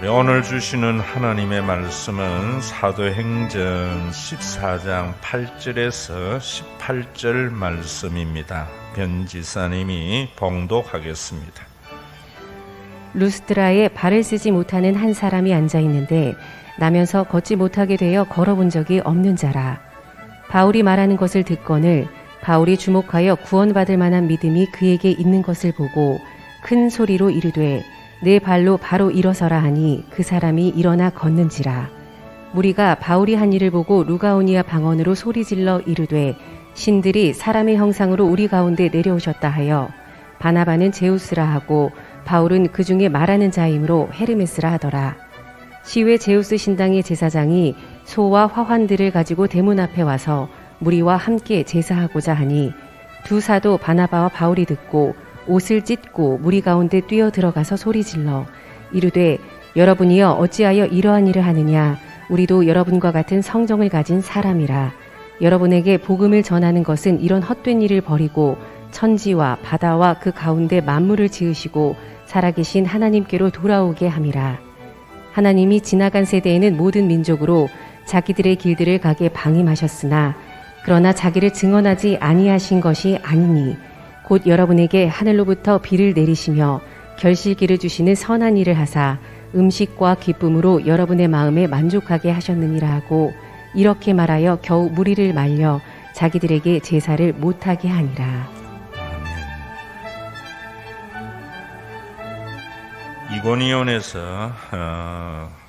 오늘 주시는 하나님의 말씀은 사도행전 14장 8절에서 18절 말씀입니다. 변지사님이 봉독하겠습니다. 루스드라에 발을 쓰지 못하는 한 사람이 앉아 있는데 나면서 걷지 못하게 되어 걸어본 적이 없는 자라. 바울이 말하는 것을 듣거늘 바울이 주목하여 구원받을 만한 믿음이 그에게 있는 것을 보고 큰 소리로 이르되 내 발로 바로 일어서라 하니 그 사람이 일어나 걷는지라. 무리가 바울이 한 일을 보고 루가오니아 방언으로 소리질러 이르되 신들이 사람의 형상으로 우리 가운데 내려오셨다 하여 바나바는 제우스라 하고 바울은 그 중에 말하는 자이므로 헤르메스라 하더라. 시외 제우스 신당의 제사장이 소와 화환들을 가지고 대문 앞에 와서 무리와 함께 제사하고자 하니 두 사도 바나바와 바울이 듣고 옷을 찢고 무리 가운데 뛰어 들어가서 소리질러 이르되 여러분이여 어찌하여 이러한 일을 하느냐. 우리도 여러분과 같은 성정을 가진 사람이라. 여러분에게 복음을 전하는 것은 이런 헛된 일을 버리고 천지와 바다와 그 가운데 만물을 지으시고 살아계신 하나님께로 돌아오게 함이라. 하나님이 지나간 세대에는 모든 민족으로 자기들의 길들을 가게 방임하셨으나 그러나 자기를 증언하지 아니하신 것이 아니니 곧 여러분에게 하늘로부터 비를 내리시며 결실기를 주시는 선한 일을 하사 음식과 기쁨으로 여러분의 마음에 만족하게 하셨느니라 하고 이렇게 말하여 겨우 무리를 말려 자기들에게 제사를 못하게 하니라. 이고니온에서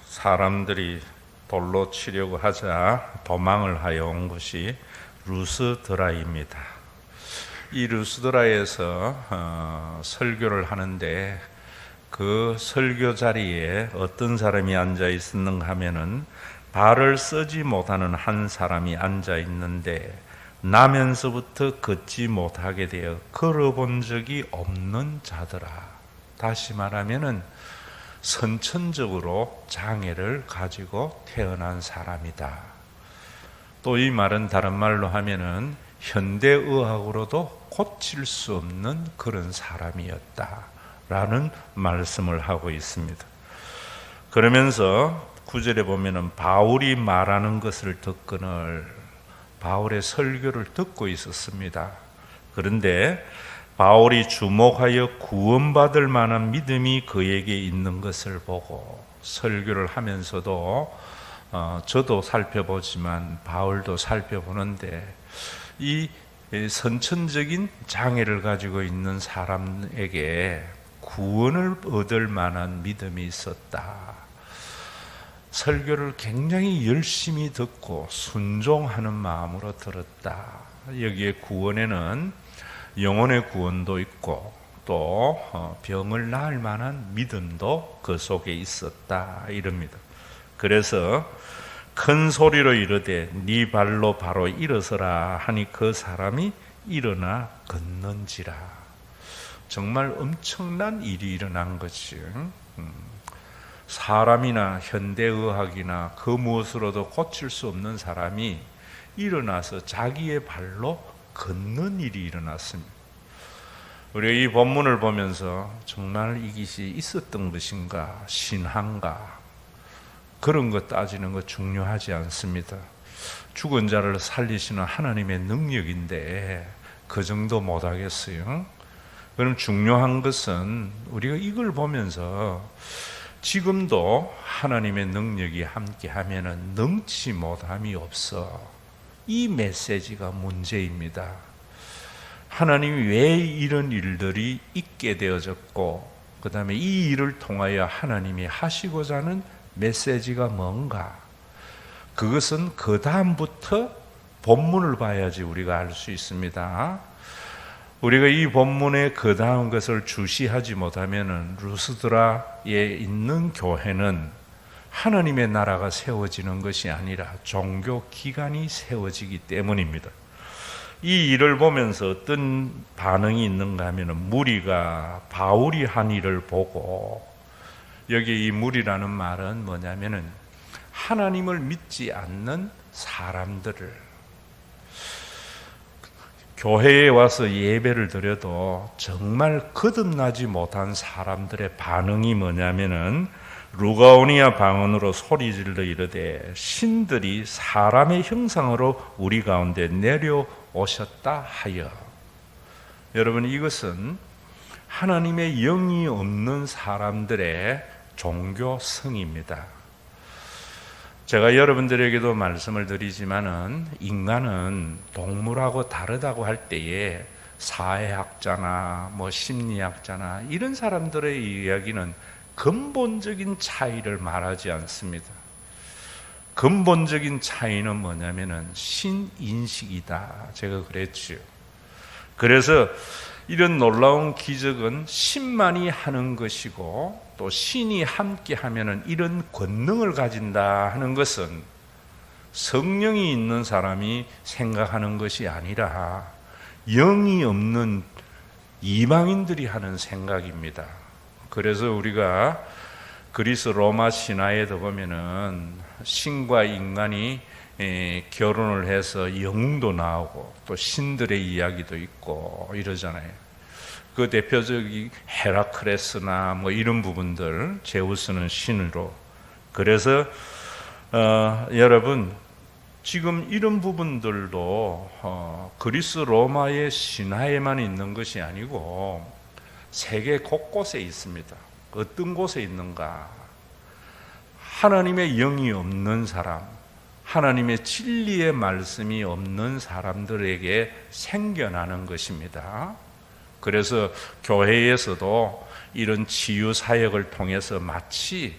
사람들이 돌로 치려고 하자 도망을 하여 온 곳이 루스드라입니다. 이 루스드라에서 설교를 하는데 그 설교 자리에 어떤 사람이 앉아 있었는가 하면은 발을 쓰지 못하는 한 사람이 앉아 있는데 나면서부터 걷지 못하게 되어 걸어본 적이 없는 자더라. 다시 말하면은 선천적으로 장애를 가지고 태어난 사람이다. 또 이 말은 다른 말로 하면은 현대의학으로도 고칠 수 없는 그런 사람이었다라는 말씀을 하고 있습니다. 그러면서 9절에 보면은 바울이 말하는 것을 듣거늘 바울의 설교를 듣고 있었습니다. 그런데 바울이 주목하여 구원받을 만한 믿음이 그에게 있는 것을 보고 설교를 하면서도 저도 살펴보지만 바울도 살펴보는데 이 선천적인 장애를 가지고 있는 사람에게 구원을 얻을 만한 믿음이 있었다. 설교를 굉장히 열심히 듣고 순종하는 마음으로 들었다. 여기에 구원에는 영혼의 구원도 있고 또 병을 나을 만한 믿음도 그 속에 있었다 이럽니다. 그래서 큰 소리로 이르되 네 발로 바로 일어서라 하니 그 사람이 일어나 걷는지라. 정말 엄청난 일이 일어난 것이 사람이나 현대의학이나 그 무엇으로도 고칠 수 없는 사람이 일어나서 자기의 발로 걷는 일이 일어났습니다. 우리가 이 본문을 보면서 정말 이것이 있었던 것인가 신한가 그런 것 따지는 것 중요하지 않습니다. 죽은 자를 살리시는 하나님의 능력인데 그 정도 못하겠어요? 그럼 중요한 것은 우리가 이걸 보면서 지금도 하나님의 능력이 함께하면 능치 못함이 없어. 이 메시지가 문제입니다. 하나님이 왜 이런 일들이 있게 되어졌고 그 다음에 이 일을 통하여 하나님이 하시고자 하는 메시지가 뭔가, 그것은 그 다음부터 본문을 봐야지 우리가 알 수 있습니다. 우리가 이 본문의 그 다음 것을 주시하지 못하면 루스드라에 있는 교회는 하나님의 나라가 세워지는 것이 아니라 종교 기관이 세워지기 때문입니다. 이 일을 보면서 어떤 반응이 있는가 하면 무리가 바울이 한 일을 보고, 여기 이 무리라는 말은 뭐냐면은 하나님을 믿지 않는 사람들을, 교회에 와서 예배를 드려도 정말 거듭나지 못한 사람들의 반응이 뭐냐면은 루가오니아 방언으로 소리질러 이르되 신들이 사람의 형상으로 우리 가운데 내려오셨다 하여. 여러분, 이것은 하나님의 영이 없는 사람들의 종교성입니다. 제가 여러분들에게도 말씀을 드리지만은 인간은 동물하고 다르다고 할 때에 사회학자나 심리학자나 이런 사람들의 이야기는 근본적인 차이를 말하지 않습니다. 근본적인 차이는 뭐냐면은 신인식이다. 제가 그랬죠. 그래서 이런 놀라운 기적은 신만이 하는 것이고 또 신이 함께 하면은 이런 권능을 가진다 하는 것은 성령이 있는 사람이 생각하는 것이 아니라 영이 없는 이방인들이 하는 생각입니다. 그래서 우리가 그리스 로마 신화에도 보면은 신과 인간이 결혼을 해서 영웅도 나오고 또 신들의 이야기도 있고 이러잖아요. 그 대표적인 헤라클레스나 이런 부분들, 제우스는 신으로. 그래서 여러분, 지금 이런 부분들도 그리스 로마의 신화에만 있는 것이 아니고 세계 곳곳에 있습니다. 어떤 곳에 있는가? 하나님의 영이 없는 사람, 하나님의 진리의 말씀이 없는 사람들에게 생겨나는 것입니다. 그래서 교회에서도 이런 치유사역을 통해서 마치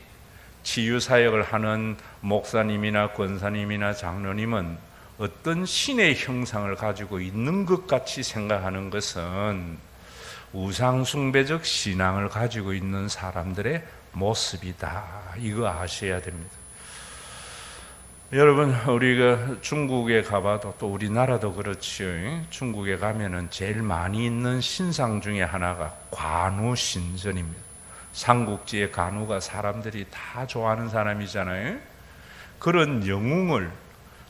치유사역을 하는 목사님이나 권사님이나 장로님은 어떤 신의 형상을 가지고 있는 것 같이 생각하는 것은 우상숭배적 신앙을 가지고 있는 사람들의 모습이다. 이거 아셔야 됩니다. 여러분, 우리가 중국에 가봐도 또 우리나라도 그렇지요. 중국에 가면은 제일 많이 있는 신상 중에 하나가 관우신전입니다. 삼국지의 관우가 사람들이 다 좋아하는 사람이잖아요. 그런 영웅을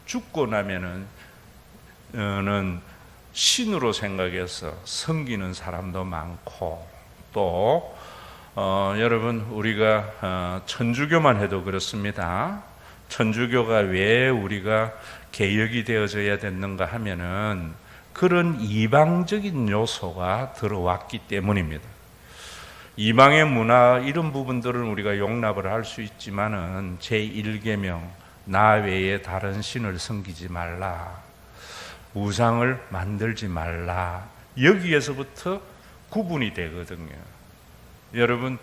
죽고 나면은 신으로 생각해서 섬기는 사람도 많고 또 여러분, 우리가 천주교만 해도 그렇습니다. 천주교가 왜 우리가 개혁이 되어져야 됐는가 하면은 그런 이방적인 요소가 들어왔기 때문입니다. 이방의 문화 이런 부분들은 우리가 용납을 할 수 있지만은 제1계명 나 외에 다른 신을 섬기지 말라, 우상을 만들지 말라, 여기에서부터 구분이 되거든요. 여러분,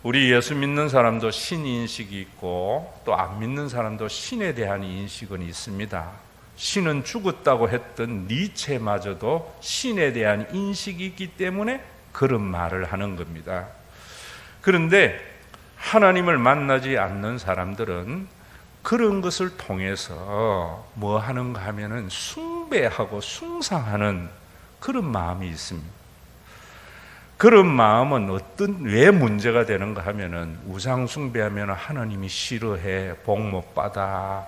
우리 예수 믿는 사람도 신인식이 있고 또 안 믿는 사람도 신에 대한 인식은 있습니다. 신은 죽었다고 했던 니체마저도 신에 대한 인식이 있기 때문에 그런 말을 하는 겁니다. 그런데 하나님을 만나지 않는 사람들은 그런 것을 통해서 뭐 하는가 하면은 숭배하고 숭상하는 그런 마음이 있습니다. 그런 마음은 왜 문제가 되는가 하면은 우상 숭배하면 하나님이 싫어해, 복 못 받아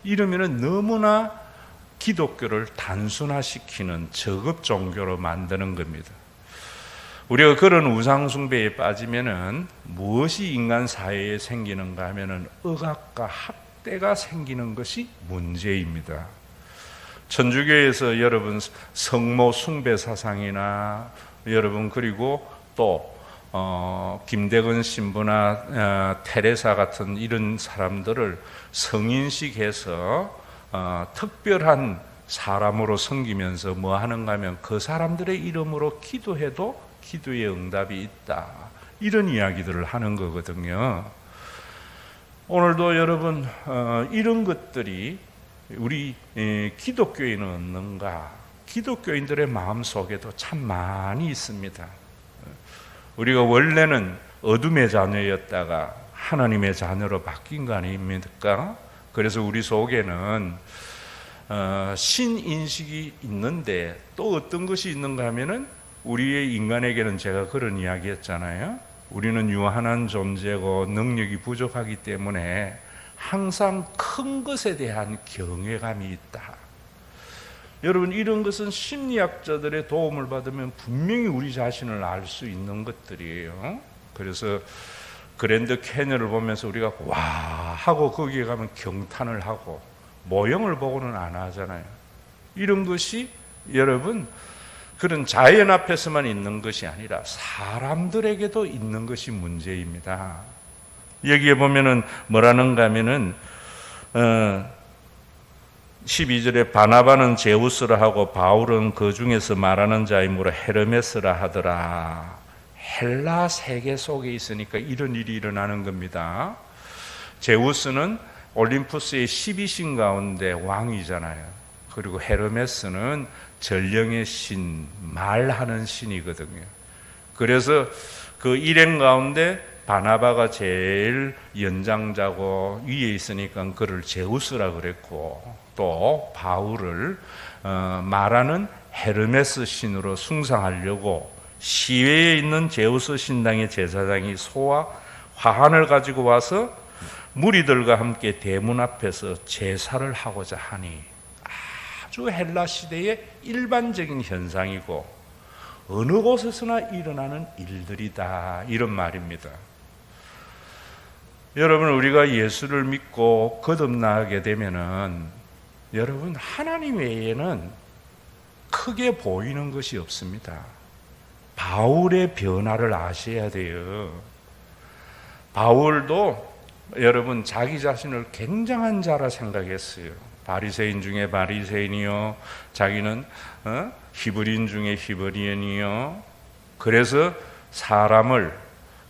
이러면은 너무나 기독교를 단순화시키는 저급 종교로 만드는 겁니다. 우리가 그런 우상 숭배에 빠지면은 무엇이 인간 사회에 생기는가 하면은 억압과 학대가 생기는 것이 문제입니다. 천주교에서 여러분 성모 숭배 사상이나 여러분 그리고 또 김대건 신부나 테레사 같은 이런 사람들을 성인식해서 특별한 사람으로 섬기면서 뭐 하는가 하면 그 사람들의 이름으로 기도해도 기도의 응답이 있다, 이런 이야기들을 하는 거거든요. 오늘도 여러분 이런 것들이 우리 기독교인은 없는가? 기독교인들의 마음속에도 참 많이 있습니다. 우리가 원래는 어둠의 자녀였다가 하나님의 자녀로 바뀐 거 아닙니까? 그래서 우리 속에는 신인식이 있는데 또 어떤 것이 있는가 하면은 우리의 인간에게는 제가 그런 이야기 했잖아요. 우리는 유한한 존재고 능력이 부족하기 때문에 항상 큰 것에 대한 경외감이 있다. 여러분, 이런 것은 심리학자들의 도움을 받으면 분명히 우리 자신을 알 수 있는 것들이에요. 그래서 그랜드 캐니언을 보면서 우리가 와 하고 거기에 가면 경탄을 하고 모형을 보고는 안 하잖아요. 이런 것이 여러분 그런 자연 앞에서만 있는 것이 아니라 사람들에게도 있는 것이 문제입니다. 여기에 보면은 뭐라는가 하면은 12절에 바나바는 제우스라 하고 바울은 그 중에서 말하는 자이므로 헤르메스라 하더라. 헬라 세계 속에 있으니까 이런 일이 일어나는 겁니다. 제우스는 올림푸스의 12신 가운데 왕이잖아요. 그리고 헤르메스는 전령의 신, 말하는 신이거든요. 그래서 그 일행 가운데 바나바가 제일 연장자고 위에 있으니까 그를 제우스라 그랬고, 또 바울을 말하는 헤르메스 신으로 숭상하려고 시외에 있는 제우스 신당의 제사장이 소와 화환을 가지고 와서 무리들과 함께 대문 앞에서 제사를 하고자 하니 아주 헬라 시대의 일반적인 현상이고 어느 곳에서나 일어나는 일들이다, 이런 말입니다. 여러분, 우리가 예수를 믿고 거듭나게 되면은 여러분 하나님 외에는 크게 보이는 것이 없습니다. 바울의 변화를 아셔야 돼요. 바울도 여러분 자기 자신을 굉장한 자라 생각했어요. 바리새인 중에 바리새인이요, 자기는 히브리인 중에 히브리인이요. 그래서 사람을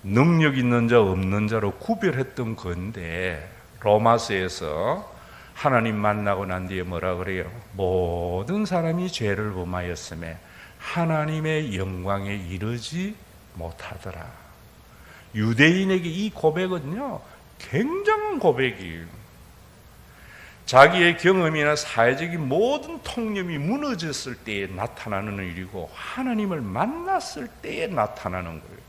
능력 있는 자 없는 자로 구별했던 건데, 로마서에서 하나님 만나고 난 뒤에 뭐라 그래요? 모든 사람이 죄를 범하였음에 하나님의 영광에 이르지 못하더라. 유대인에게 이 고백은요 굉장한 고백이에요. 자기의 경험이나 사회적인 모든 통념이 무너졌을 때에 나타나는 일이고 하나님을 만났을 때에 나타나는 거예요.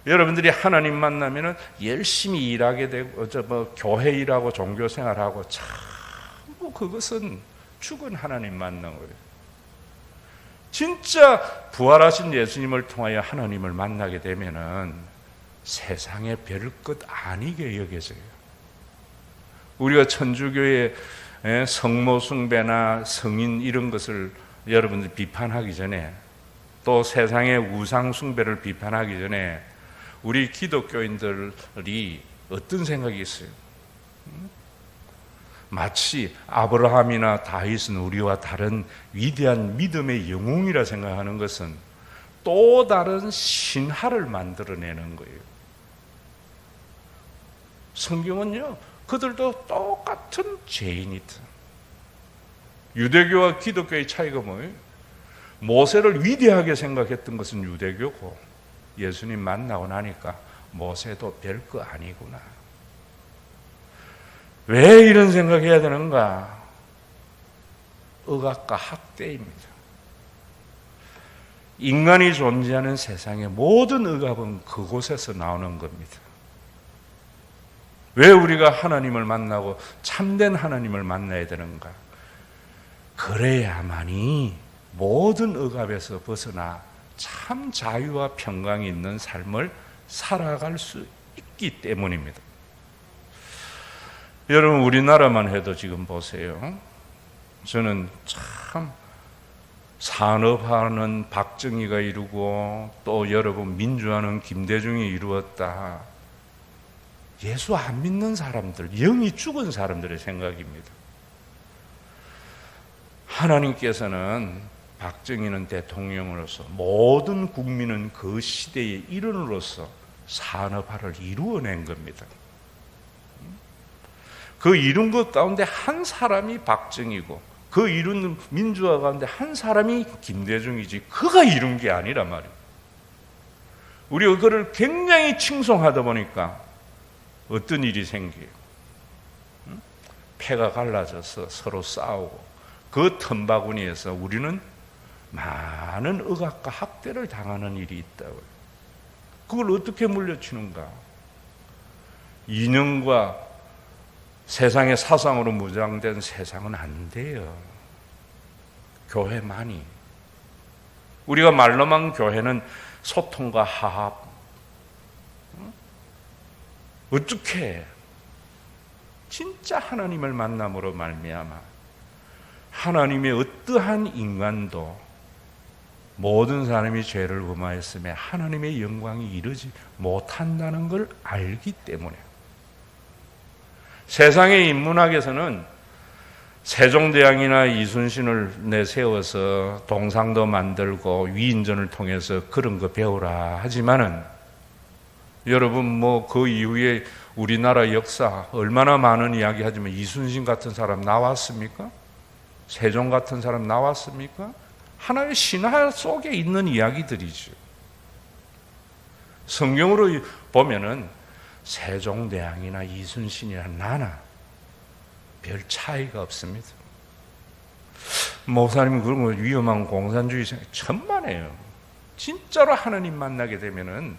여러분들이 하나님 만나면은 열심히 일하게 되고 교회 일하고 종교 생활하고 전부 그것은 죽은 하나님 만난 거예요. 진짜 부활하신 예수님을 통하여 하나님을 만나게 되면은 세상의 별것 아니게 여겨져요. 우리가 천주교의 성모 숭배나 성인 이런 것을 여러분들 비판하기 전에, 또 세상의 우상 숭배를 비판하기 전에 우리 기독교인들이 어떤 생각이 있어요? 마치 아브라함이나 다윗은 우리와 다른 위대한 믿음의 영웅이라 생각하는 것은 또 다른 신화를 만들어내는 거예요. 성경은요, 그들도 똑같은 죄인이다. 유대교와 기독교의 차이가 뭐예요? 모세를 위대하게 생각했던 것은 유대교고, 예수님 만나고 나니까 모세도 별거 아니구나. 왜 이런 생각해야 되는가? 억압과 학대입니다. 인간이 존재하는 세상의 모든 억압은 그곳에서 나오는 겁니다. 왜 우리가 하나님을 만나고 참된 하나님을 만나야 되는가? 그래야만이 모든 억압에서 벗어나 참 자유와 평강이 있는 삶을 살아갈 수 있기 때문입니다. 여러분, 우리나라만 해도 지금 보세요. 저는 참 산업화는 박정희가 이루고 또 여러분 민주화는 김대중이 이루었다. 예수 안 믿는 사람들, 영이 죽은 사람들의 생각입니다. 하나님께서는 박정희는 대통령으로서, 모든 국민은 그 시대의 일원으로서 산업화를 이루어낸 겁니다. 그 이룬 것 가운데 한 사람이 박정희고, 그 이룬 민주화 가운데 한 사람이 김대중이지, 그가 이룬 게 아니란 말이에요. 우리가 그를 굉장히 칭송하다 보니까 어떤 일이 생겨요? 패가 갈라져서 서로 싸우고, 그 틈바구니에서 우리는 많은 억압과 학대를 당하는 일이 있다고요. 그걸 어떻게 물려치는가? 이념과 세상의 사상으로 무장된 세상은 안 돼요. 교회만이. 우리가 말로만 교회는 소통과 화합, 어떻게 진짜 하나님을 만남으로 말미암아 하나님의 어떠한 인간도 모든 사람이 죄를 범하였음에 하나님의 영광이 이르지 못한다는 걸 알기 때문에 세상의 인문학에서는 세종대왕이나 이순신을 내세워서 동상도 만들고 위인전을 통해서 그런 거 배우라 하지만은 여러분 뭐 그 이후에 우리나라 역사 얼마나 많은 이야기 하지만 이순신 같은 사람 나왔습니까? 세종 같은 사람 나왔습니까? 하나의 신화 속에 있는 이야기들이죠. 성경으로 보면은 세종대왕이나 이순신이나 나나 별 차이가 없습니다. 목사님 그런 거 위험한 공산주의 생각 천만에요. 진짜로 하나님 만나게 되면은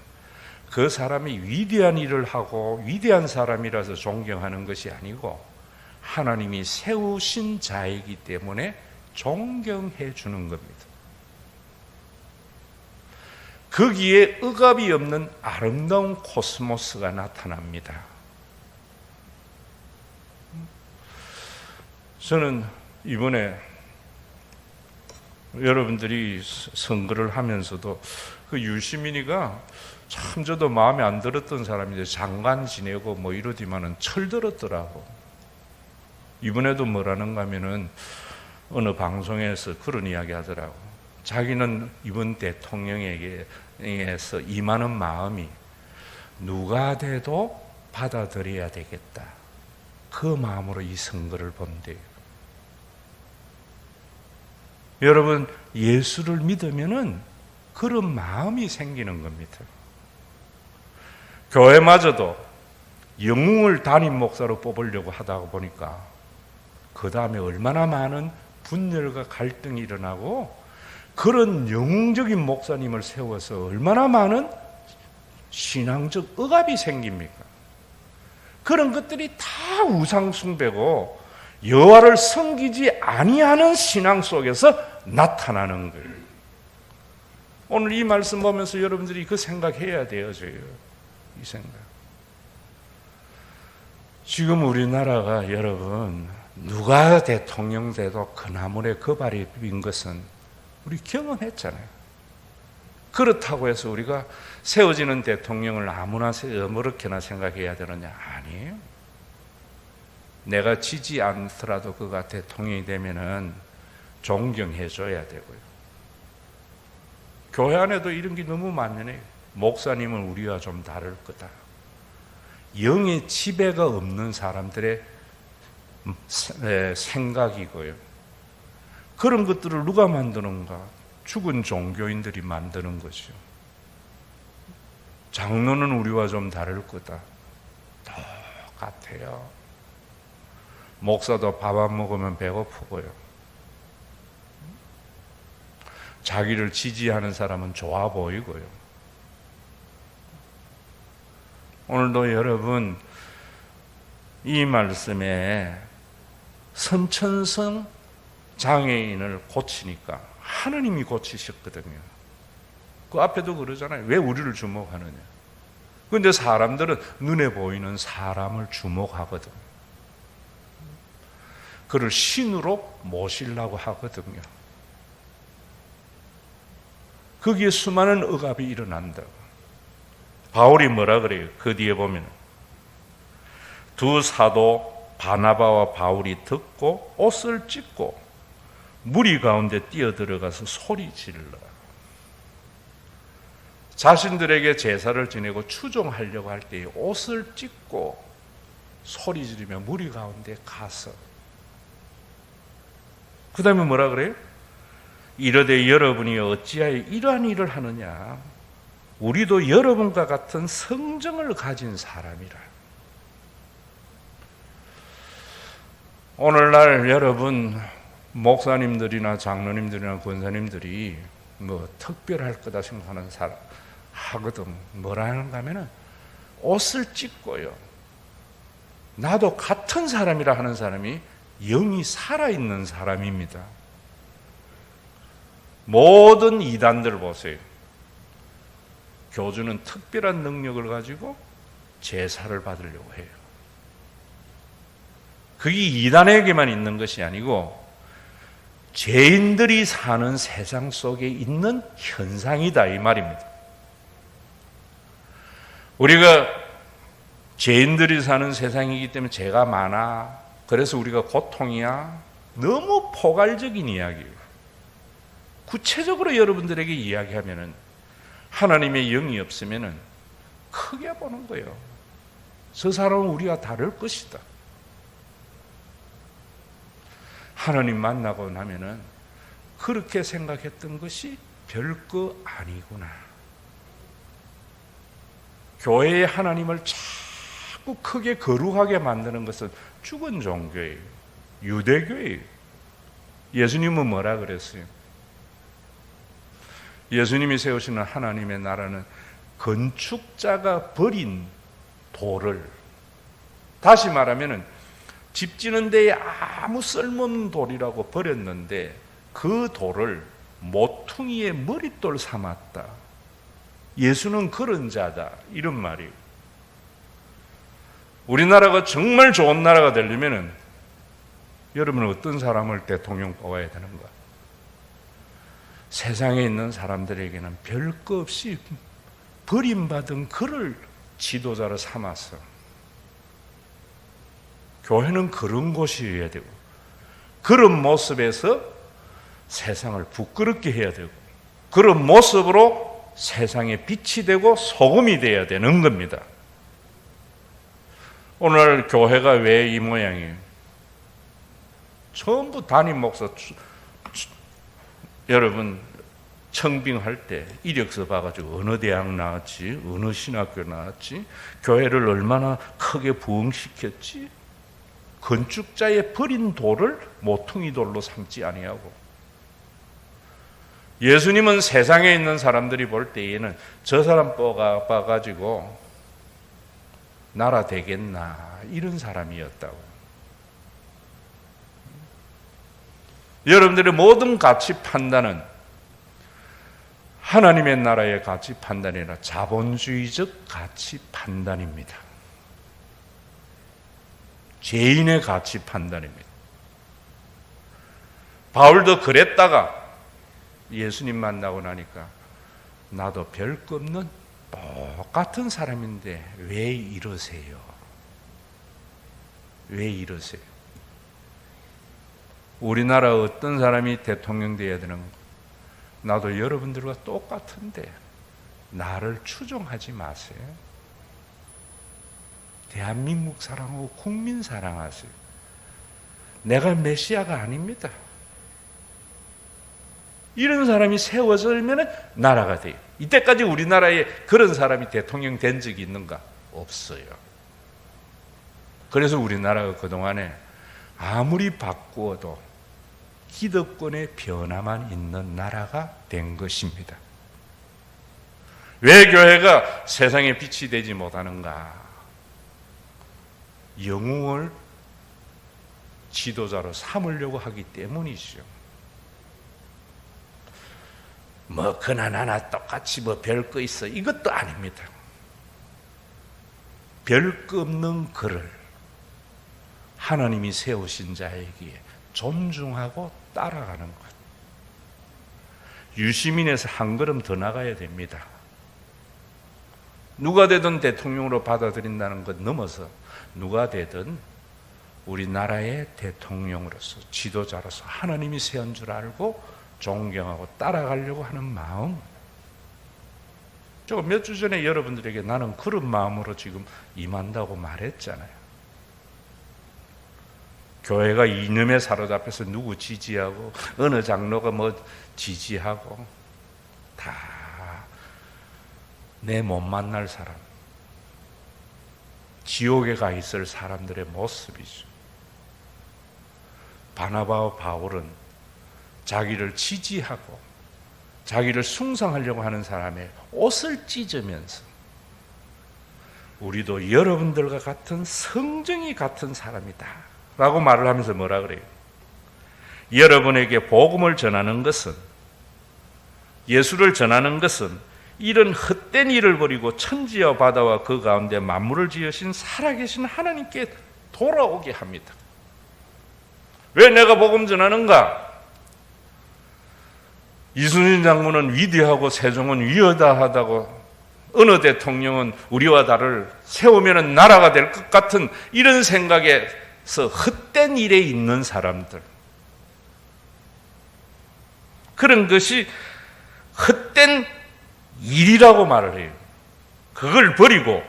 그 사람이 위대한 일을 하고 위대한 사람이라서 존경하는 것이 아니고 하나님이 세우신 자이기 때문에 존경해 주는 겁니다. 거기에 억압이 없는 아름다운 코스모스가 나타납니다. 저는 이번에 여러분들이 선거를 하면서도 그 유시민이가 참 저도 마음에 안 들었던 사람인데 장관 지내고 뭐 이러지만은 철들었더라고. 이번에도 뭐라는가 하면은 어느 방송에서 그런 이야기 하더라고. 자기는 이번 대통령에게서 임하는 마음이 누가 돼도 받아들여야 되겠다. 그 마음으로 이 선거를 본대요. 여러분 예수를 믿으면은 그런 마음이 생기는 겁니다. 교회마저도 영웅을 담임 목사로 뽑으려고 하다 보니까 그 다음에 얼마나 많은 분열과 갈등이 일어나고 그런 영웅적인 목사님을 세워서 얼마나 많은 신앙적 억압이 생깁니까? 그런 것들이 다 우상숭배고 여호와를 섬기지 아니하는 신앙 속에서 나타나는 거예요. 오늘 이 말씀 보면서 여러분들이 그 생각해야 돼요. 이 생각. 지금 우리나라가 여러분 누가 대통령 돼도 그나물에 거발이 빈 것은 우리 경험했잖아요. 그렇다고 해서 우리가 세워지는 대통령을 아무나 어무렇게나 생각해야 되느냐? 아니에요. 내가 지지 않더라도 그가 대통령이 되면은 존경해 줘야 되고요. 교회 안에도 이런 게 너무 만연해요. 목사님은 우리와 좀 다를 거다. 영의 지배가 없는 사람들의 생각이고요. 그런 것들을 누가 만드는가? 죽은 종교인들이 만드는 거죠. 장로는 우리와 좀 다를 거다. 똑같아요. 목사도 밥 안 먹으면 배고프고요. 자기를 지지하는 사람은 좋아 보이고요. 오늘도 여러분 이 말씀에 선천성 장애인을 고치니까 하나님이 고치셨거든요. 그 앞에도 그러잖아요. 왜 우리를 주목하느냐. 그런데 사람들은 눈에 보이는 사람을 주목하거든. 그를 신으로 모시려고 하거든요. 거기에 수많은 억압이 일어난다. 바울이 뭐라 그래요? 그 뒤에 보면 두 사도 바나바와 바울이 듣고 옷을 찢고 무리 가운데 뛰어들어가서 소리 질러 자신들에게 제사를 지내고 추종하려고 할 때에 옷을 찢고 소리 지르며 무리 가운데 가서 그 다음에 뭐라 그래요? 이르되 여러분이 어찌하여 이러한 일을 하느냐? 우리도 여러분과 같은 성정을 가진 사람이라. 오늘날 여러분 목사님들이나 장로님들이나 권사님들이 뭐 특별할 거다 생각하는 사람 하거든. 뭐라 하는가 하면은 옷을 찢고요. 나도 같은 사람이라 하는 사람이 영이 살아있는 사람입니다. 모든 이단들 보세요. 교주는 특별한 능력을 가지고 제사를 받으려고 해요. 그게 이단에게만 있는 것이 아니고 죄인들이 사는 세상 속에 있는 현상이다 이 말입니다. 우리가 죄인들이 사는 세상이기 때문에 죄가 많아, 그래서 우리가 고통이야, 너무 포괄적인 이야기예요. 구체적으로 여러분들에게 이야기하면은 하나님의 영이 없으면은 크게 보는 거예요. 저 사람은 우리가 다를 것이다. 하나님 만나고 나면은 그렇게 생각했던 것이 별거 아니구나. 교회의 하나님을 자꾸 크게 거룩하게 만드는 것은 죽은 종교예요. 유대교예요. 예수님은 뭐라 그랬어요? 예수님이 세우시는 하나님의 나라는 건축자가 버린 돌을, 다시 말하면은 집 지는 데에 아무 쓸모없는 돌이라고 버렸는데 그 돌을 모퉁이의 머릿돌 삼았다. 예수는 그런 자다. 이런 말이에요. 우리나라가 정말 좋은 나라가 되려면은 여러분은 어떤 사람을 대통령 뽑아야 되는가? 세상에 있는 사람들에게는 별 거 없이 버림받은 그를 지도자로 삼았어. 교회는 그런 곳이어야 되고, 그런 모습에서 세상을 부끄럽게 해야 되고, 그런 모습으로 세상에 빛이 되고 소금이 되어야 되는 겁니다. 오늘 교회가 왜 이 모양이에요? 전부 담임 목사, 여러분 청빙할 때 이력서 봐가지고 어느 대학 나왔지, 어느 신학교 나왔지, 교회를 얼마나 크게 부흥시켰지, 건축자의 버린 돌을 모퉁이 돌로 삼지 아니하고. 예수님은 세상에 있는 사람들이 볼 때에는 저 사람 뽑아가지고 나라 되겠나, 이런 사람이었다고. 여러분들의 모든 가치 판단은 하나님의 나라의 가치 판단이 아니라 자본주의적 가치 판단입니다. 죄인의 가치 판단입니다. 바울도 그랬다가 예수님 만나고 나니까 나도 별거 없는 똑같은 사람인데 왜 이러세요? 왜 이러세요? 우리나라 어떤 사람이 대통령 되어야 되는 거? 나도 여러분들과 똑같은데 나를 추종하지 마세요. 대한민국 사랑하고 국민 사랑하세요. 내가 메시아가 아닙니다. 이런 사람이 세워지면 나라가 돼요. 이때까지 우리나라에 그런 사람이 대통령 된 적이 있는가? 없어요. 그래서 우리나라가 그동안에 아무리 바꾸어도 기득권의 변화만 있는 나라가 된 것입니다. 왜 교회가 세상에 빛이 되지 못하는가? 영웅을 지도자로 삼으려고 하기 때문이죠. 뭐 그나나 똑같이 뭐 별거 있어, 이것도 아닙니다. 별거 없는 그를 하나님이 세우신 자에게 존중하고 따라가는 것. 유시민에서 한 걸음 더 나가야 됩니다. 누가 되든 대통령으로 받아들인다는 것 넘어서 누가 되든 우리나라의 대통령으로서, 지도자로서 하나님이 세운 줄 알고 존경하고 따라가려고 하는 마음. 제가 몇 주 전에 여러분들에게 나는 그런 마음으로 지금 임한다고 말했잖아요. 교회가 이념에 사로잡혀서 누구 지지하고 어느 장로가 뭐 지지하고 다 내 못 만날 사람, 지옥에 가 있을 사람들의 모습이죠. 바나바와 바울은 자기를 지지하고 자기를 숭상하려고 하는 사람의 옷을 찢으면서 우리도 여러분들과 같은 성정이 같은 사람이다 라고 말을 하면서 뭐라 그래요? 여러분에게 복음을 전하는 것은, 예수를 전하는 것은 이런 헛된 일을 버리고 천지와 바다와 그 가운데 만물을 지으신 살아계신 하나님께 돌아오게 합니다. 왜 내가 복음 전하는가? 이순신 장군은 위대하고 세종은 위대하다고, 어느 대통령은 우리와 나를 세우면 나라가 될 것 같은 이런 생각에서 헛된 일에 있는 사람들, 그런 것이 헛된 일이라고 말을 해요. 그걸 버리고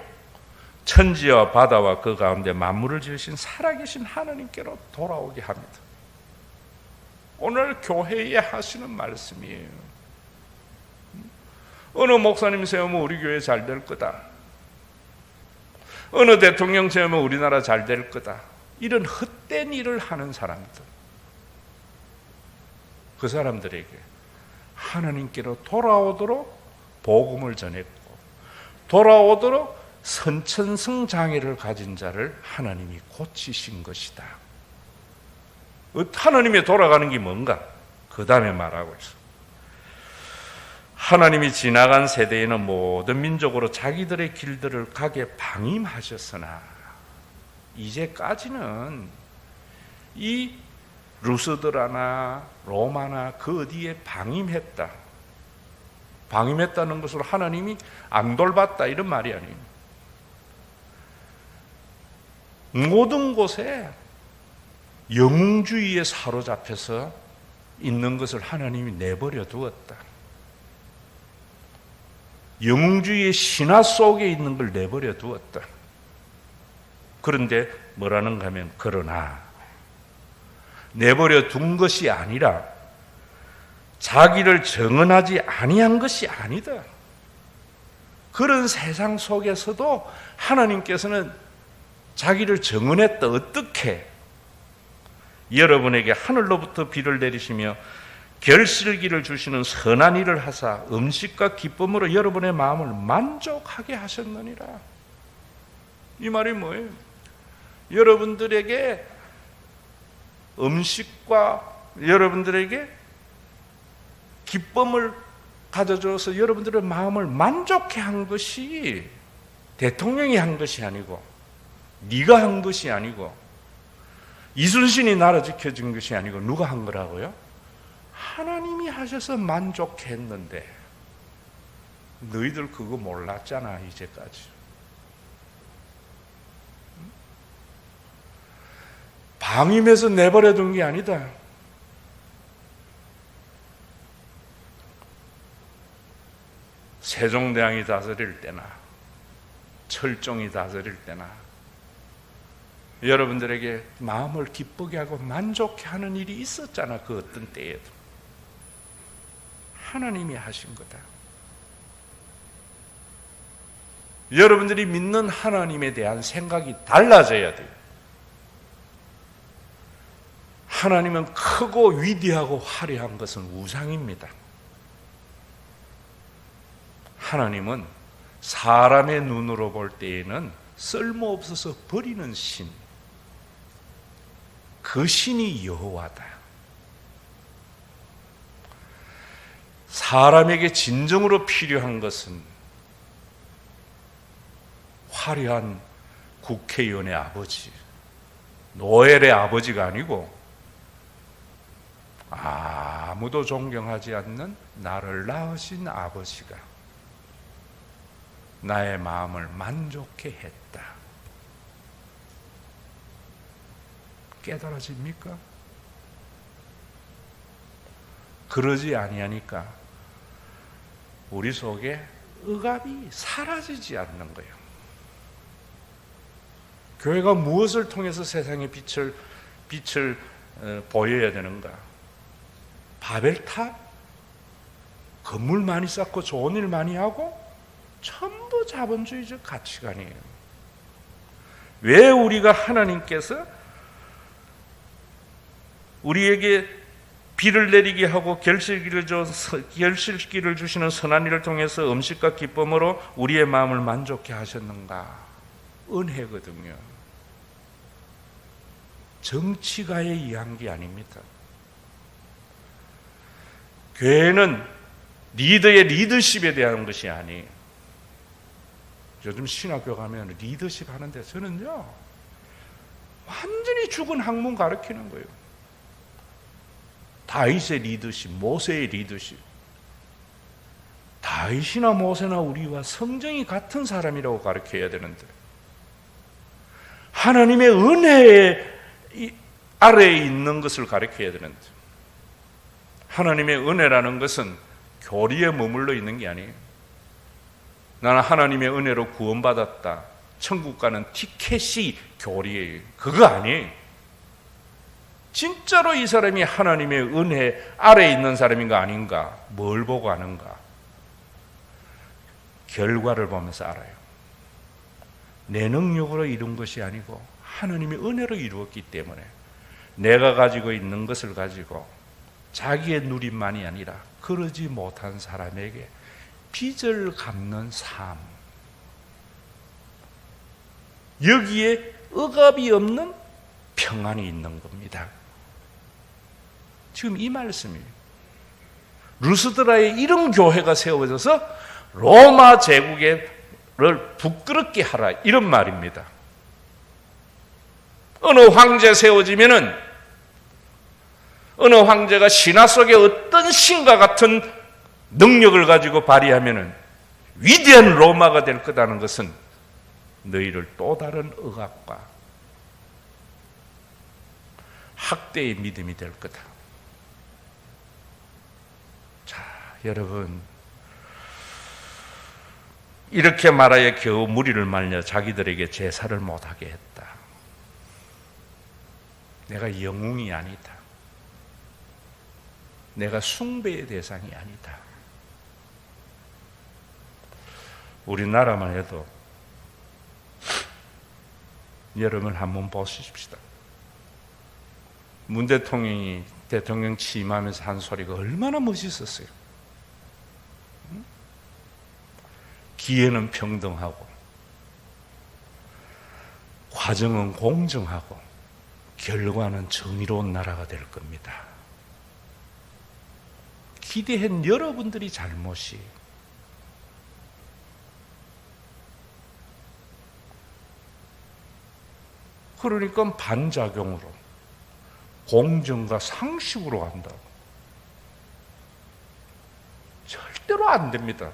천지와 바다와 그 가운데 만물을 지으신 살아계신 하나님께로 돌아오게 합니다. 오늘 교회에 하시는 말씀이에요. 어느 목사님 세우면 우리 교회 잘 될 거다, 어느 대통령 세우면 우리나라 잘 될 거다, 이런 헛된 일을 하는 사람들, 그 사람들에게 하나님께로 돌아오도록 복음을 전했고, 돌아오도록 선천성 장애를 가진 자를 하나님이 고치신 것이다. 하나님이 돌아가는 게 뭔가? 그 다음에 말하고 있어. 하나님이 지나간 세대에는 모든 민족으로 자기들의 길들을 가게 방임하셨으나 이제까지는 이 루스드라나 로마나 그 어디에 방임했다, 방임했다는 것으로 하나님이 안 돌봤다 이런 말이 아니에요. 모든 곳에 영웅주의에 사로잡혀서 있는 것을 하나님이 내버려 두었다. 영웅주의의 신화 속에 있는 걸 내버려 두었다. 그런데 뭐라는가 하면, 그러나 내버려 둔 것이 아니라 자기를 정언하지 아니한 것이 아니다. 그런 세상 속에서도 하나님께서는 자기를 정언했다. 어떻게? 여러분에게 하늘로부터 비를 내리시며 결실기를 주시는 선한 일을 하사 음식과 기쁨으로 여러분의 마음을 만족하게 하셨느니라. 이 말이 뭐예요? 여러분들에게 음식과 여러분들에게 기쁨을 가져줘서 여러분들의 마음을 만족해 한 것이 대통령이 한 것이 아니고, 네가 한 것이 아니고, 이순신이 나라 지켜준 것이 아니고, 누가 한 거라고요? 하나님이 하셔서 만족했는데 너희들 그거 몰랐잖아 이제까지. 방임해서 내버려 둔 게 아니다. 세종대왕이 다스릴 때나 철종이 다스릴 때나 여러분들에게 마음을 기쁘게 하고 만족해 하는 일이 있었잖아. 그 어떤 때에도 하나님이 하신 거다. 여러분들이 믿는 하나님에 대한 생각이 달라져야 돼요. 하나님은 크고 위대하고 화려한 것은 우상입니다. 하나님은 사람의 눈으로 볼 때에는 쓸모없어서 버리는 신, 그 신이 여호와다. 사람에게 진정으로 필요한 것은 화려한 국회의원의 아버지, 노엘의 아버지가 아니고 아무도 존경하지 않는 나를 낳으신 아버지가 나의 마음을 만족해 했다. 깨달아집니까? 그러지 아니하니까 우리 속에 억압이 사라지지 않는 거예요. 교회가 무엇을 통해서 세상에 빛을 보여야 되는가? 바벨탑? 건물 많이 쌓고 좋은 일 많이 하고? 전부 자본주의적 가치관이에요. 왜 우리가 하나님께서 우리에게 비를 내리게 하고 결실기를 주시는 선한 일을 통해서 음식과 기쁨으로 우리의 마음을 만족해 하셨는가? 은혜거든요. 정치가에 의한 게 아닙니다. 교회는 리더의 리더십에 대한 것이 아니에요. 요즘 신학교 가면 리더십 하는데 저는요, 완전히 죽은 학문 가르치는 거예요. 다윗의 리더십, 모세의 리더십. 다윗이나 모세나 우리와 성정이 같은 사람이라고 가르쳐야 되는데, 하나님의 은혜의 아래에 있는 것을 가르쳐야 되는데, 하나님의 은혜라는 것은 교리에 머물러 있는 게 아니에요. 나는 하나님의 은혜로 구원받았다, 천국 가는 티켓이 교리예요. 그거 아니에요. 진짜로 이 사람이 하나님의 은혜 아래에 있는 사람인가 아닌가, 뭘 보고 아는가? 결과를 보면서 알아요. 내 능력으로 이룬 것이 아니고 하나님의 은혜로 이루었기 때문에 내가 가지고 있는 것을 가지고 자기의 누림만이 아니라 그러지 못한 사람에게 빚을 갚는 삶, 여기에 억압이 없는 평안이 있는 겁니다. 지금 이 말씀이에요. 루스드라에 이런 교회가 세워져서 로마 제국을 부끄럽게 하라, 이런 말입니다. 어느 황제 세워지면은, 어느 황제가 신화 속에 어떤 신과 같은 능력을 가지고 발휘하면은 위대한 로마가 될 거다는 것은 너희를 또 다른 억압과 학대의 믿음이 될 거다. 자, 여러분, 이렇게 말하여 겨우 무리를 말려 자기들에게 제사를 못하게 했다. 내가 영웅이 아니다. 내가 숭배의 대상이 아니다. 우리나라만 해도 여러분 한번 보십시다. 문 대통령이 대통령 취임하면서 한 소리가 얼마나 멋있었어요. 기회는 평등하고 과정은 공정하고 결과는 정의로운 나라가 될 겁니다. 기대한 여러분들이 잘못이, 그러니까 반작용으로 공정과 상식으로 간다고. 절대로 안 됩니다.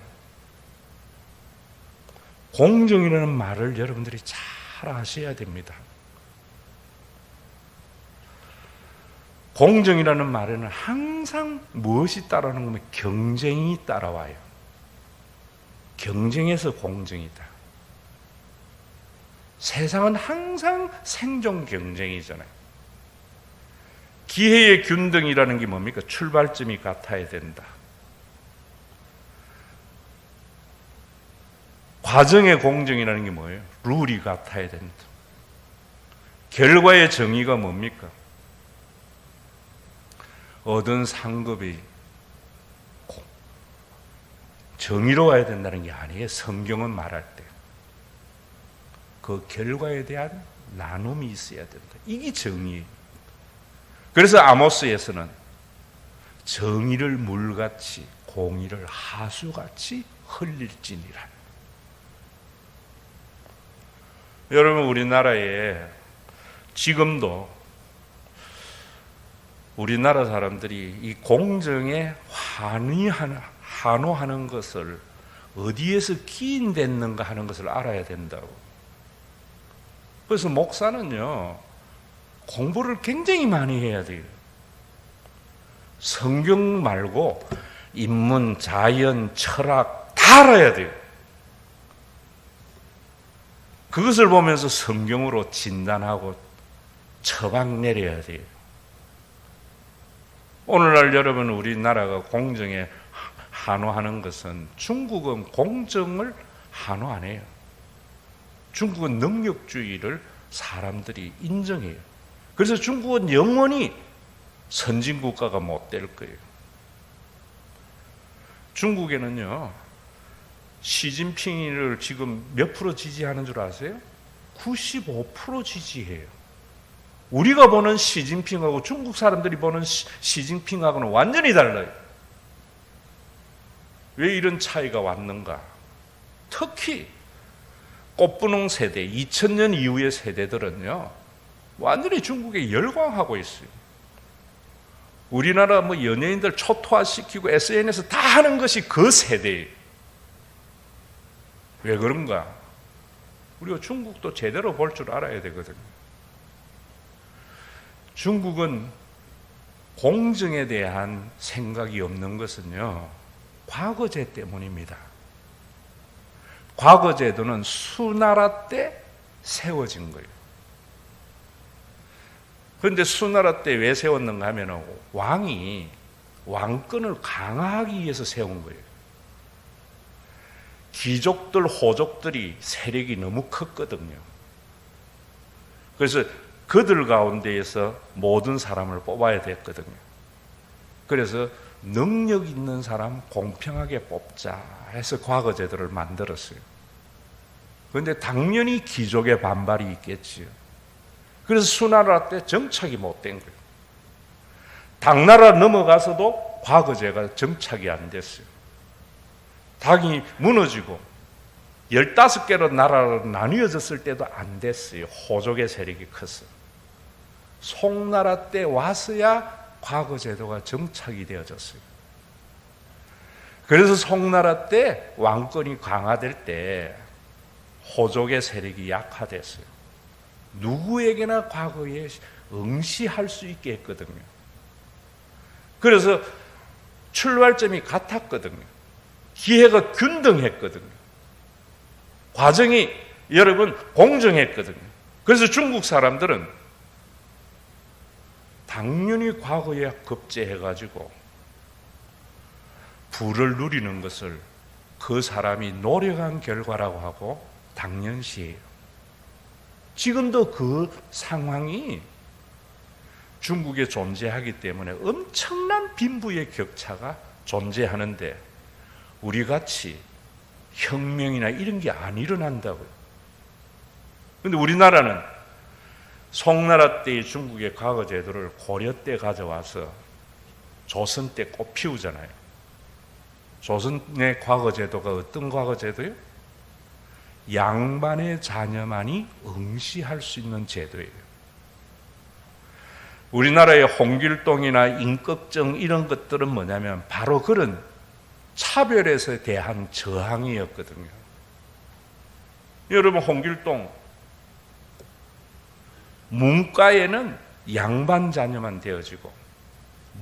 공정이라는 말을 여러분들이 잘 아셔야 됩니다. 공정이라는 말에는 항상 무엇이 따라오는 거면 경쟁이 따라와요. 경쟁에서 공정이다. 세상은 항상 생존 경쟁이잖아요. 기회의 균등이라는 게 뭡니까? 출발점이 같아야 된다. 과정의 공정이라는 게 뭐예요? 룰이 같아야 된다. 결과의 정의가 뭡니까? 얻은 상급이 정의로워야 된다는 게 아니에요. 성경은 말할 때 그 결과에 대한 나눔이 있어야 된다. 이게 정의예요. 그래서 아모스에서는 정의를 물같이 공의를 하수같이 흘릴지니라. 여러분, 우리나라에 지금도 우리나라 사람들이 이 공정에 환호하는 것을 어디에서 기인됐는가 하는 것을 알아야 된다고. 그래서 목사는요, 공부를 굉장히 많이 해야 돼요. 성경 말고 인문, 자연, 철학 다 알아야 돼요. 그것을 보면서 성경으로 진단하고 처방 내려야 돼요. 오늘날 여러분, 우리나라가 공정에 환호하는 것은, 중국은 공정을 환호 안 해요. 중국은 능력주의를 사람들이 인정해요. 그래서 중국은 영원히 선진국가가 못 될 거예요. 중국에는요, 시진핑을 지금 몇 프로 지지하는 줄 아세요? 95% 지지해요. 우리가 보는 시진핑하고 중국 사람들이 보는 시진핑하고는 완전히 달라요. 왜 이런 차이가 왔는가? 특히 꽃분홍 세대, 2000년 이후의 세대들은요, 완전히 중국에 열광하고 있어요. 우리나라 뭐 연예인들 초토화시키고 SNS 다 하는 것이 그 세대예요. 왜 그런가? 우리가 중국도 제대로 볼 줄 알아야 되거든요. 중국은 공정에 대한 생각이 없는 것은요, 과거제 때문입니다. 과거제도는 수나라 때 세워진 거예요. 그런데 수나라 때 왜 세웠는가 하면 왕이 왕권을 강화하기 위해서 세운 거예요. 귀족들, 호족들이 세력이 너무 컸거든요. 그래서 그들 가운데에서 모든 사람을 뽑아야 됐거든요. 그래서 능력 있는 사람 공평하게 뽑자 해서 과거제도를 만들었어요. 그런데 당연히 귀족의 반발이 있겠지요. 그래서 수나라 때 정착이 못된 거예요. 당나라 넘어가서도 과거제가 정착이 안 됐어요. 당이 무너지고 15개로 나라로 나뉘어졌을 때도 안 됐어요. 호족의 세력이 컸어요. 송나라 때 와서야 과거제도가 정착이 되어졌어요. 그래서 송나라 때 왕권이 강화될 때 호족의 세력이 약화됐어요. 누구에게나 과거에 응시할 수 있게 했거든요. 그래서 출발점이 같았거든요. 기회가 균등했거든요. 과정이 여러분 공정했거든요. 그래서 중국 사람들은 당연히 과거에 급제해가지고 부를 누리는 것을 그 사람이 노력한 결과라고 하고 당연시해요. 지금도 그 상황이 중국에 존재하기 때문에 엄청난 빈부의 격차가 존재하는데 우리같이 혁명이나 이런 게 안 일어난다고요. 그런데 우리나라는 송나라 때의 중국의 과거 제도를 고려 때 가져와서 조선 때 꽃피우잖아요. 조선의 과거 제도가 어떤 과거 제도예요? 양반의 자녀만이 응시할 수 있는 제도예요. 우리나라의 홍길동이나 임꺽정 이런 것들은 뭐냐면 바로 그런 차별에 대한 저항이었거든요. 여러분, 홍길동 문과에는 양반 자녀만 되어지고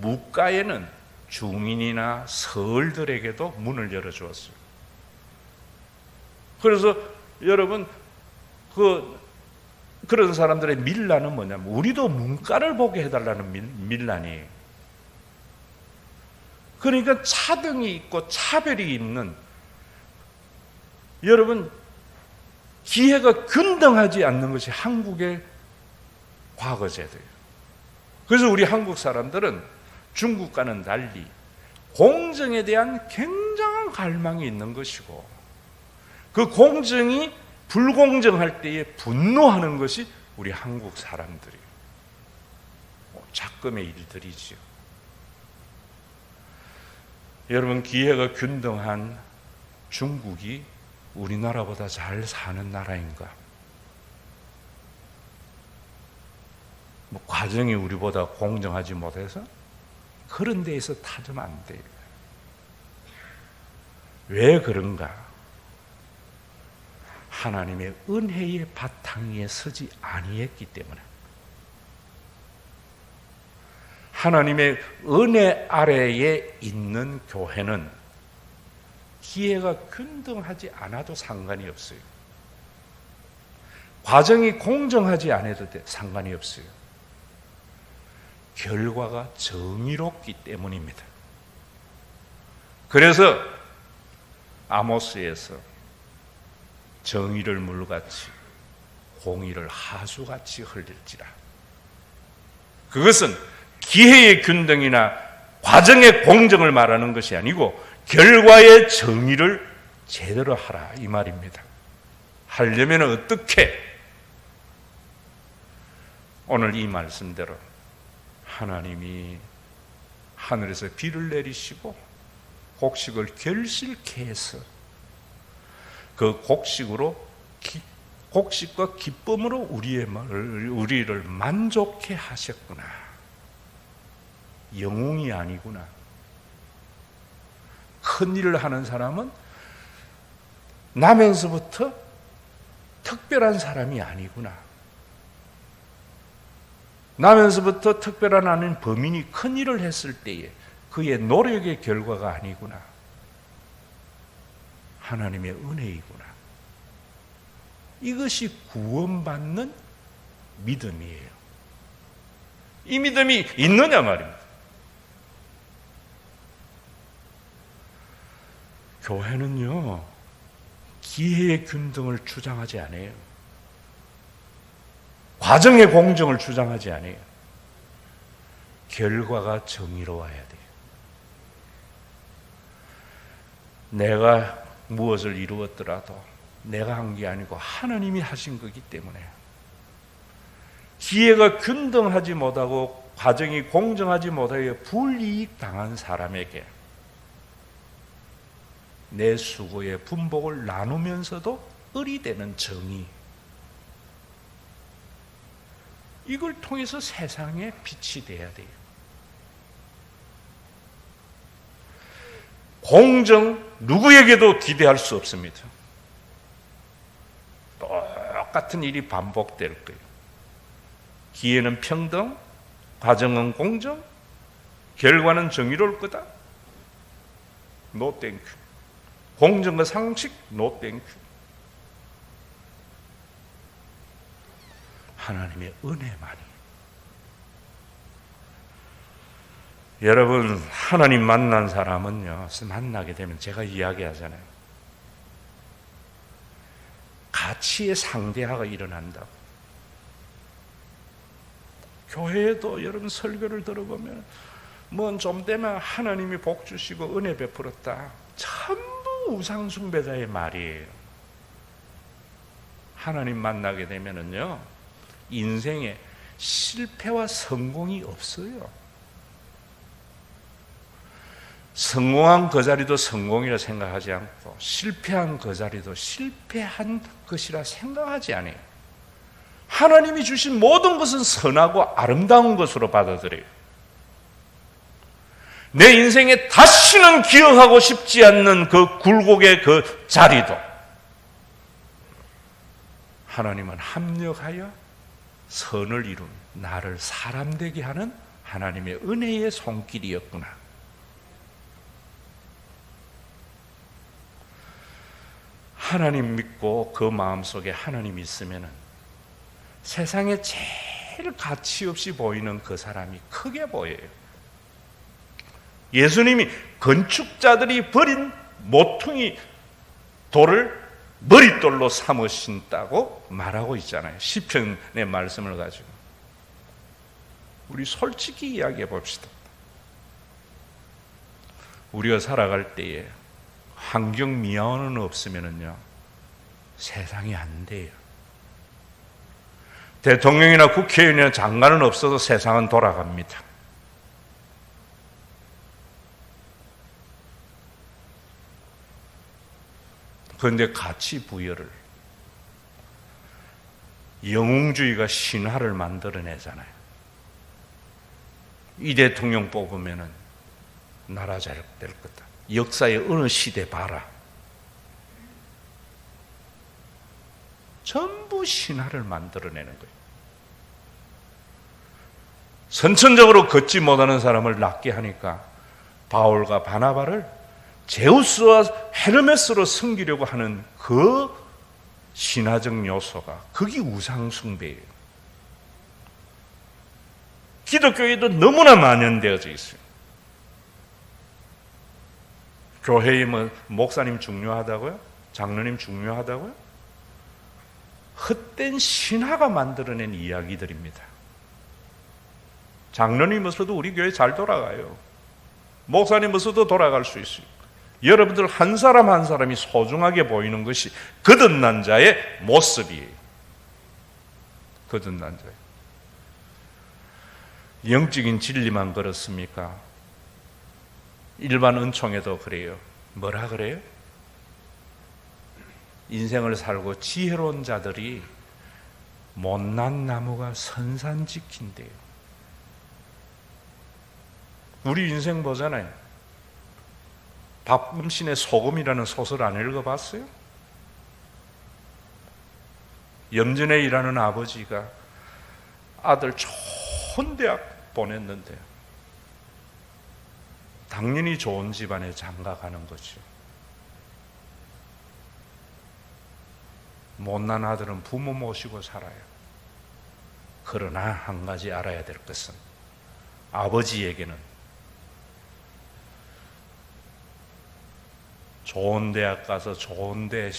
무과에는 중인이나 서얼들에게도 문을 열어주었어요. 그래서 여러분 그런 사람들의 밀란은 뭐냐면 우리도 문과를 보게 해달라는 밀란이에요. 그러니까 차등이 있고 차별이 있는, 여러분 기회가 균등하지 않는 것이 한국의 과거제도예요. 그래서 우리 한국 사람들은 중국과는 달리 공정에 대한 굉장한 갈망이 있는 것이고 그 공정이 불공정할 때에 분노하는 것이 우리 한국 사람들이에요. 작금의 일들이지요. 여러분, 기회가 균등한 중국이 우리나라보다 잘 사는 나라인가? 과정이 우리보다 공정하지 못해서 그런 데에서 타주면 안 돼요. 왜 그런가? 하나님의 은혜의 바탕 위에 서지 아니했기 때문에. 하나님의 은혜 아래에 있는 교회는 기회가 균등하지 않아도 상관이 없어요. 과정이 공정하지 않아도 상관이 없어요. 결과가 정의롭기 때문입니다. 그래서 아모스에서 정의를 물같이 공의를 하수같이 흘릴지라. 그것은 기회의 균등이나 과정의 공정을 말하는 것이 아니고 결과의 정의를 제대로 하라 이 말입니다. 하려면 어떻게? 오늘 이 말씀대로 하나님이 하늘에서 비를 내리시고 곡식을 결실케 해서 그 곡식과 기쁨으로 우리를 만족해 하셨구나. 영웅이 아니구나. 큰 일을 하는 사람은 나면서부터 특별한 사람이 아니구나. 나면서부터 특별한 아닌 범인이 큰 일을 했을 때에 그의 노력의 결과가 아니구나. 하나님의 은혜이구나. 이것이 구원받는 믿음이에요. 이 믿음이 있느냐 말입니다. 교회는요, 기회의 균등을 주장하지 않아요. 과정의 공정을 주장하지 않아요. 결과가 정의로워야 돼요. 내가 무엇을 이루었더라도 내가 한 게 아니고 하나님이 하신 거기 때문에 기회가 균등하지 못하고 과정이 공정하지 못하여 불이익 당한 사람에게 내 수고의 분복을 나누면서도 을이 되는 정의, 이걸 통해서 세상에 빛이 돼야 돼요. 공정 누구에게도 기대할 수 없습니다. 똑같은 일이 반복될 거예요. 기회는 평등, 과정은 공정, 결과는 정의로울 거다. No thank you. 공정과 상식, no thank you. 하나님의 은혜만이. 여러분, 하나님 만난 사람은요, 만나게 되면 제가 이야기하잖아요. 가치의 상대화가 일어난다고. 교회에도 여러분 설교를 들어보면 뭐 좀 되면 하나님이 복 주시고 은혜 베풀었다. 전부 우상숭배자의 말이에요. 하나님 만나게 되면은요, 인생에 실패와 성공이 없어요. 성공한 그 자리도 성공이라 생각하지 않고 실패한 그 자리도 실패한 것이라 생각하지 않아요. 하나님이 주신 모든 것은 선하고 아름다운 것으로 받아들여요. 내 인생에 다시는 기억하고 싶지 않는 그 굴곡의 그 자리도 하나님은 합력하여 선을 이룬 나를 사람 되게 하는 하나님의 은혜의 손길이었구나. 하나님 믿고 그 마음속에 하나님이 있으면 세상에 제일 가치 없이 보이는 그 사람이 크게 보여요. 예수님이 건축자들이 버린 모퉁이 돌을 머릿돌로 삼으신다고 말하고 있잖아요. 시편의 말씀을 가지고. 우리 솔직히 이야기해 봅시다. 우리가 살아갈 때에 환경 미화원은 없으면요, 세상이 안 돼요. 대통령이나 국회의원이나 장관은 없어도 세상은 돌아갑니다. 그런데 가치 부여를, 영웅주의가 신화를 만들어내잖아요. 이 대통령 뽑으면은 나라 잘 될 거다. 역사의 어느 시대 봐라. 전부 신화를 만들어내는 거예요. 선천적으로 걷지 못하는 사람을 낫게 하니까 바울과 바나바를 제우스와 헤르메스로 섬기려고 하는 그 신화적 요소가, 그게 우상숭배예요. 기독교에도 너무나 만연되어져 있어요. 교회에 뭐 목사님 중요하다고요? 장로님 중요하다고요? 헛된 신화가 만들어낸 이야기들입니다. 장로님 없어도 우리 교회 잘 돌아가요. 목사님 없어도 돌아갈 수 있어요. 여러분들 한 사람 한 사람이 소중하게 보이는 것이 거듭난 자의 모습이에요. 거듭난 자예요. 영적인 진리만 그렇습니까? 일반 은총에도 그래요. 뭐라 그래요? 인생을 살고 지혜로운 자들이 못난 나무가 선산 지킨대요. 우리 인생 보잖아요. 박금신의 소금이라는 소설 안 읽어봤어요? 염전에 일하는 아버지가 아들 좋은 대학 보냈는데 당연히 좋은 집안에 장가가는 거죠. 못난 아들은 부모 모시고 살아요. 그러나 한 가지 알아야 될 것은 아버지에게는 좋은 대학 가서 좋은 데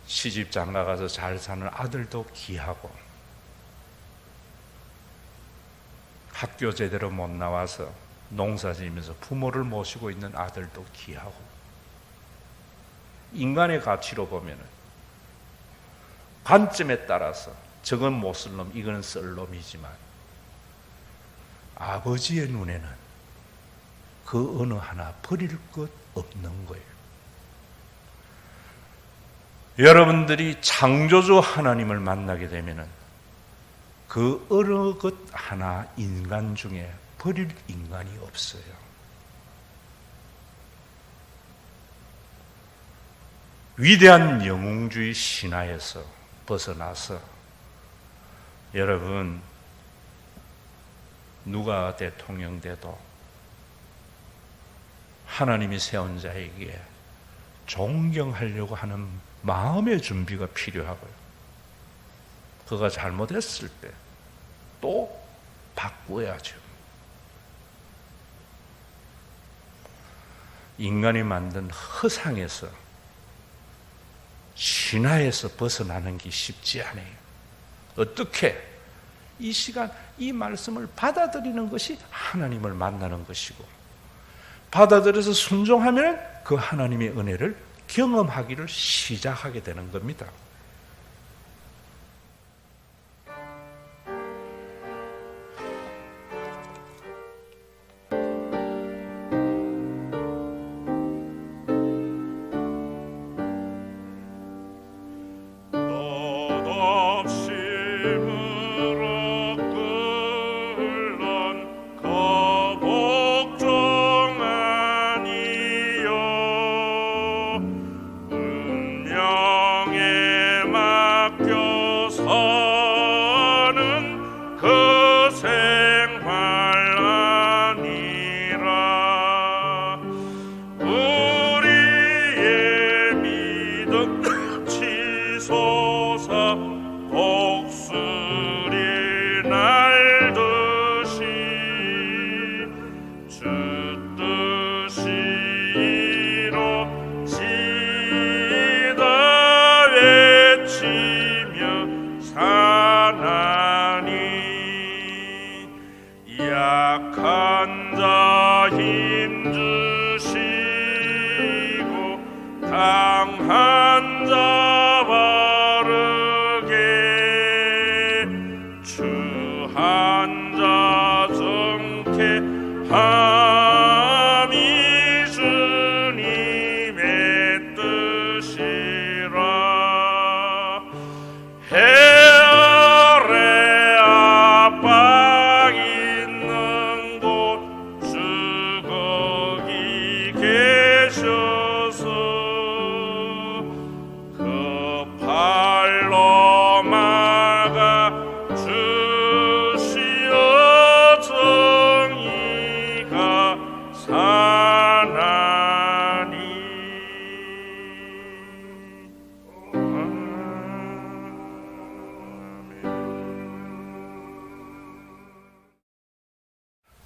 시집 장가 가서 잘 사는 아들도 귀하고, 학교 제대로 못 나와서 농사 지으면서 부모를 모시고 있는 아들도 귀하고, 인간의 가치로 보면 관점에 따라서 저건 못 쓸 놈, 이건 쓸 놈이지만 아버지의 눈에는 그 어느 하나 버릴 것 없는 거예요. 여러분들이 창조주 하나님을 만나게 되면은 그 어느 것 하나 인간 중에 버릴 인간이 없어요. 위대한 영웅주의 신화에서 벗어나서 여러분, 누가 대통령 돼도 하나님이 세운 자에게 존경하려고 하는 마음의 준비가 필요하고요. 그가 잘못했을 때 또 바꾸어야죠. 인간이 만든 허상에서, 신화에서 벗어나는 게 쉽지 않아요. 어떻게? 이 시간 이 말씀을 받아들이는 것이 하나님을 만나는 것이고, 받아들여서 순종하면 그 하나님의 은혜를 경험하기를 시작하게 되는 겁니다.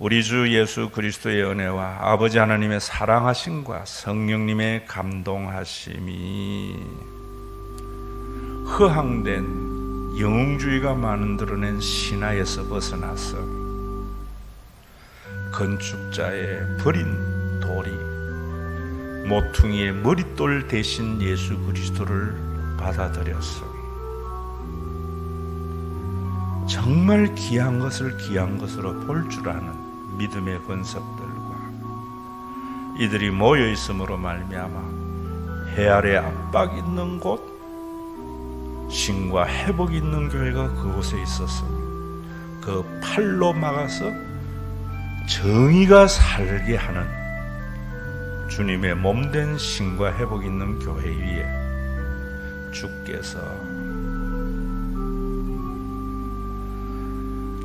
우리 주 예수 그리스도의 은혜와 아버지 하나님의 사랑하심과 성령님의 감동하심이 허황된 영웅주의가 만들어낸 신화에서 벗어나서 건축자의 버린 돌이 모퉁이의 머릿돌 대신 예수 그리스도를 받아들여서 정말 귀한 것을 귀한 것으로 볼 줄 아는 믿음의 권석들과 이들이 모여 있음으로 말미암아 해 아래 압박 있는 곳, 신과 회복 있는 교회가 그곳에 있어서 그 팔로 막아서 정의가 살게 하는 주님의 몸된 신과 회복 있는 교회 위에 주께서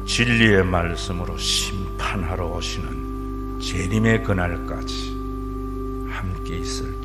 진리의 말씀으로 심판하러 오시는 재림의 그날까지 함께 있을